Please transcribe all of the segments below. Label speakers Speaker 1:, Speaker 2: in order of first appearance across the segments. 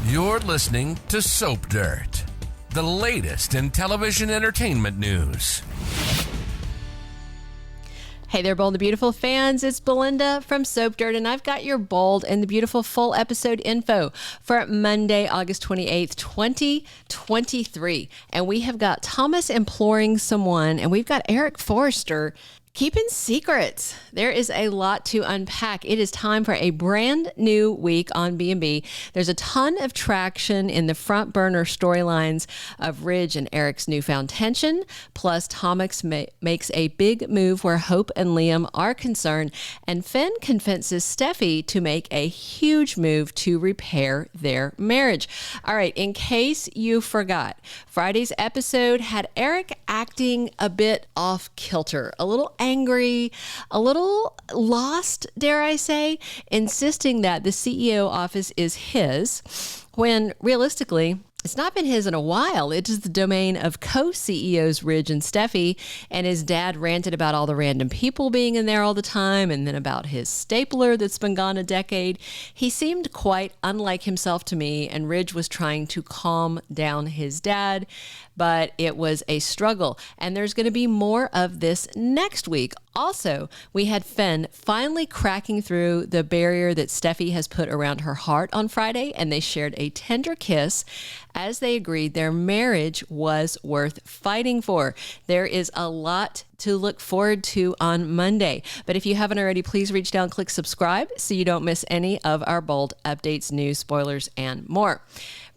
Speaker 1: You're listening to Soap Dirt, the latest in television entertainment news.
Speaker 2: Hey there, Bold and the Beautiful fans. It's Belinda from Soap Dirt, and I've got your Bold and the Beautiful full episode info for Monday, August 28th, 2023. And we have got Thomas imploring someone, and we've got Eric Forrester keeping secrets. There is a lot to unpack. It is time for a brand new week on B&B. There's a ton of traction in the front burner storylines of Ridge and Eric's newfound tension. Plus, Thomas makes a big move where Hope and Liam are concerned. And Finn convinces Steffy to make a huge move to repair their marriage. All right, in case you forgot, Friday's episode had Eric acting a bit off kilter, a little angry, a little lost, dare I say, insisting that the CEO office is his, when realistically, it's not been his in a while. It is the domain of co-CEOs Ridge and Steffy, and his dad ranted about all the random people being in there all the time, and then about his stapler that's been gone a decade. He seemed quite unlike himself to me, and Ridge was trying to calm down his dad, but it was a struggle. And there's going to be more of this next week. Also, we had Finn finally cracking through the barrier that Steffy has put around her heart on Friday, and they shared a tender kiss as they agreed their marriage was worth fighting for. There is a lot to look forward to on Monday. But if you haven't already, please reach down, click subscribe so you don't miss any of our Bold updates, news, spoilers, and more.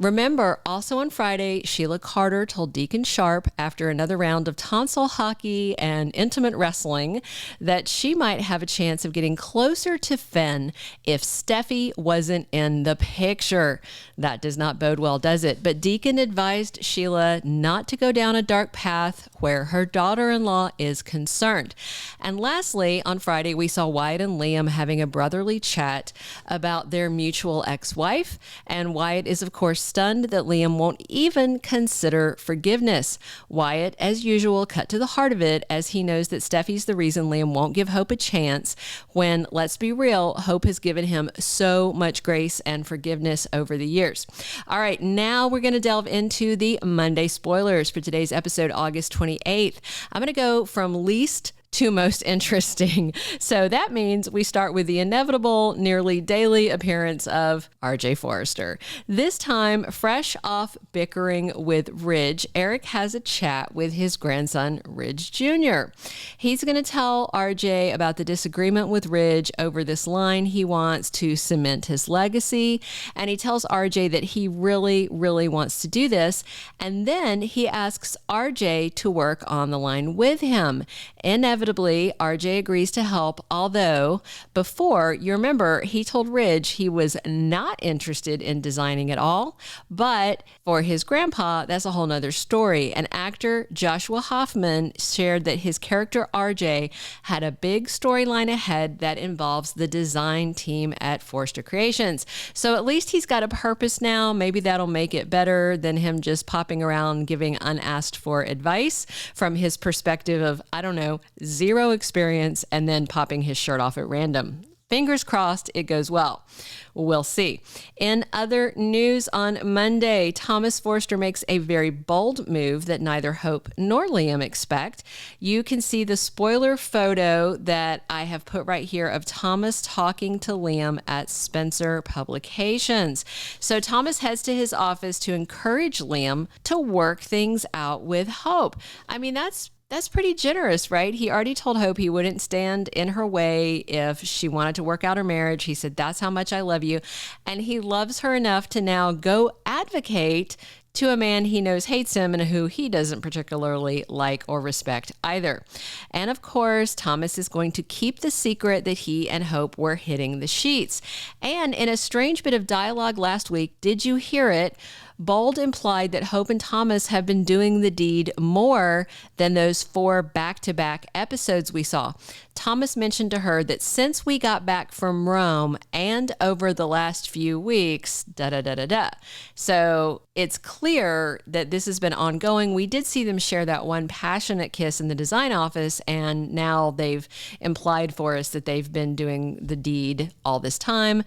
Speaker 2: Remember, also on Friday, Sheila Carter told Deacon Sharp, after another round of tonsil hockey and intimate wrestling, that she might have a chance of getting closer to Finn if Steffy wasn't in the picture. That does not bode well, does it? But Deacon advised Sheila not to go down a dark path where her daughter-in-law is concerned. And lastly, on Friday, we saw Wyatt and Liam having a brotherly chat about their mutual ex-wife, and Wyatt is, of course, stunned that Liam won't even consider forgiveness. Wyatt, as usual, cut to the heart of it, as he knows that Steffy's the reason Liam won't give Hope a chance when, let's be real, Hope has given him so much grace and forgiveness over the years. All right, now we're going to delve into the Monday spoilers for today's episode, August 28th. I'm going to go from least to most interesting. So that means we start with the inevitable, nearly daily appearance of RJ Forrester. This time, fresh off bickering with Ridge, Eric has a chat with his grandson, Ridge Jr. He's going to tell RJ about the disagreement with Ridge over this line he wants to cement his legacy. And he tells RJ that he really, really wants to do this. And then he asks RJ to work on the line with him. Inevitably, RJ agrees to help, although before, you remember, he told Ridge he was not interested in designing at all, but for his grandpa, that's a whole nother story. And actor Joshua Hoffman shared that his character RJ had a big storyline ahead that involves the design team at Forrester Creations. So at least he's got a purpose now. Maybe that'll make it better than him just popping around giving unasked for advice from his perspective of, I don't know, zero experience and then popping his shirt off at random. Fingers crossed it goes well. We'll see. In other news on Monday, Thomas Forrester makes a very bold move that neither Hope nor Liam expect. You can see the spoiler photo that I have put right here of Thomas talking to Liam at Spencer Publications. So Thomas heads to his office to encourage Liam to work things out with Hope. I mean, that's pretty generous, right? He already told Hope he wouldn't stand in her way if she wanted to work out her marriage. He said, that's how much I love you. And he loves her enough to now go advocate to a man he knows hates him and who he doesn't particularly like or respect either. And of course, Thomas is going to keep the secret that he and Hope were hitting the sheets. And in a strange bit of dialogue last week, did you hear it? Bold implied that Hope and Thomas have been doing the deed more than those 4 back-to-back episodes we saw. Thomas mentioned to her that since we got back from Rome and over the last few weeks, da-da-da-da-da. So it's clear that this has been ongoing. We did see them share that one passionate kiss in the design office, and now they've implied for us that they've been doing the deed all this time.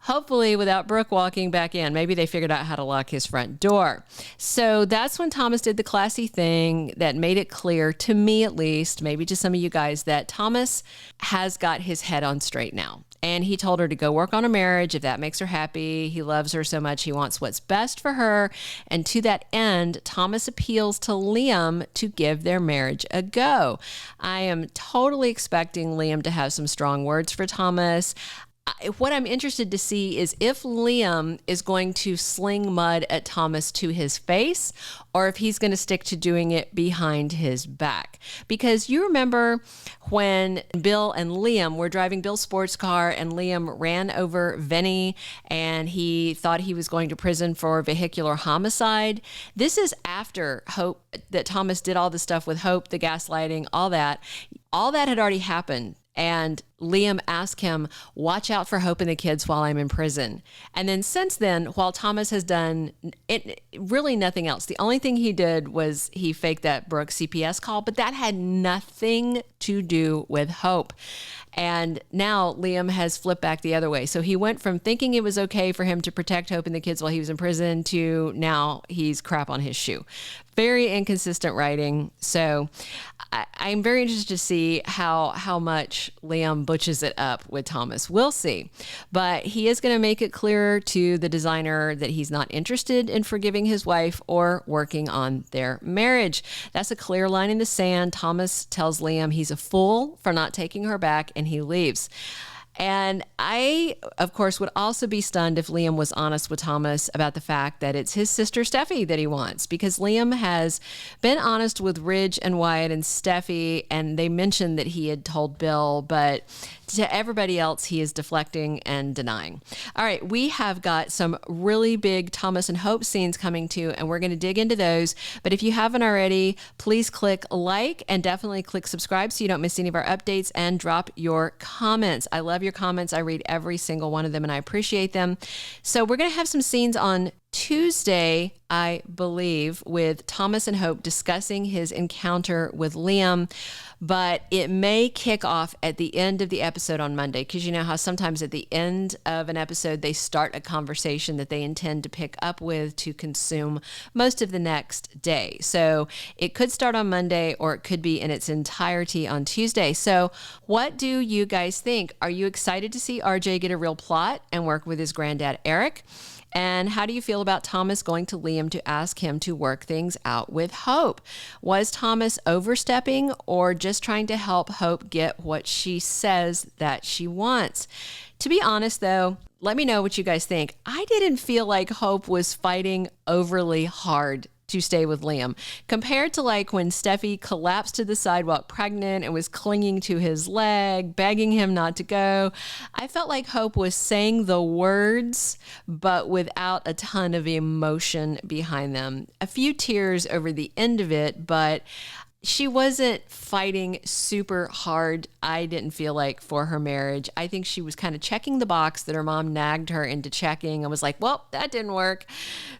Speaker 2: hopefully without Brooke walking back in. Maybe they figured out how to lock his front door. So that's when Thomas did the classy thing that made it clear, to me at least, maybe to some of you guys, that Thomas has got his head on straight now. And he told her to go work on her marriage if that makes her happy. He loves her so much. He wants what's best for her. And to that end, Thomas appeals to Liam to give their marriage a go. I am totally expecting Liam to have some strong words for Thomas. What I'm interested to see is if Liam is going to sling mud at Thomas to his face, or if he's going to stick to doing it behind his back. Because you remember when Bill and Liam were driving Bill's sports car and Liam ran over Vinny and he thought he was going to prison for vehicular homicide. This is after Hope, that Thomas did all the stuff with Hope, the gaslighting, all that. All that had already happened. And Liam asked him, watch out for Hope and the kids while I'm in prison. And then since then, while Thomas has done really nothing else, the only thing he did was he faked that Brooke CPS call, but that had nothing to do with Hope. And now Liam has flipped back the other way. So he went from thinking it was okay for him to protect Hope and the kids while he was in prison to now he's crap on his shoe. Very inconsistent writing. So I'm very interested to see how much Liam butches it up with Thomas. We'll see. But he is going to make it clear to the designer that he's not interested in forgiving his wife or working on their marriage. That's a clear line in the sand. Thomas tells Liam he's a fool for not taking her back, and he leaves. And I, of course, would also be stunned if Liam was honest with Thomas about the fact that it's his sister Steffy that he wants, because Liam has been honest with Ridge and Wyatt and Steffy, and they mentioned that he had told Bill, but to everybody else, he is deflecting and denying. All right, we have got some really big Thomas and Hope scenes coming too, and we're going to dig into those. But if you haven't already, please click like and definitely click subscribe so you don't miss any of our updates, and drop your comments. I love your comments. I read every single one of them and I appreciate them. So we're going to have some scenes on Tuesday, I believe, with Thomas and Hope discussing his encounter with Liam, but it may kick off at the end of the episode on Monday, because you know how sometimes at the end of an episode they start a conversation that they intend to pick up with to consume most of the next day. So it could start on Monday, or it could be in its entirety on Tuesday. So what do you guys think? Are you excited to see RJ get a real plot and work with his granddad Eric? And how do you feel about Thomas going to Liam to ask him to work things out with Hope? Was Thomas overstepping or just trying to help Hope get what she says that she wants? To be honest, though, let me know what you guys think. I didn't feel like Hope was fighting overly hard to stay with Liam, compared to like when Steffy collapsed to the sidewalk pregnant and was clinging to his leg, begging him not to go. I felt like Hope was saying the words, but without a ton of emotion behind them. A few tears over the end of it, but she wasn't fighting super hard, I didn't feel like, for her marriage. I think she was kind of checking the box that her mom nagged her into checking and was like, well, that didn't work.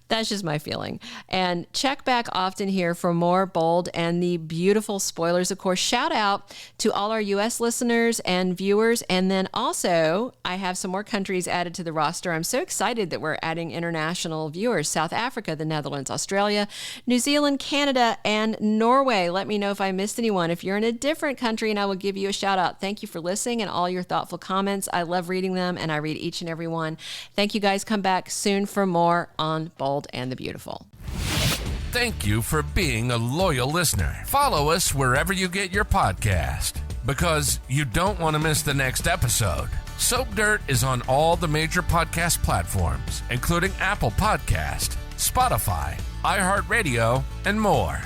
Speaker 2: That's just my feeling. And check back often here for more bold and the beautiful spoilers. Of course, shout out to all our U.S. listeners and viewers. And then also, I have some more countries added to the roster. I'm so excited that we're adding international viewers. South Africa, the Netherlands, Australia, New Zealand, Canada, and Norway. Let me know if I missed anyone. If you're in a different country, and I will give you a shout out. Thank you for listening and all your thoughtful comments. I love reading them, and I read each and every one. Thank you guys. Come back soon for more on Bold and the Beautiful.
Speaker 1: Thank you for being a loyal listener. Follow us wherever you get your podcast, because you don't want to miss the next episode. Soap Dirt is on all the major podcast platforms, including Apple Podcast, Spotify, iHeartRadio, and more.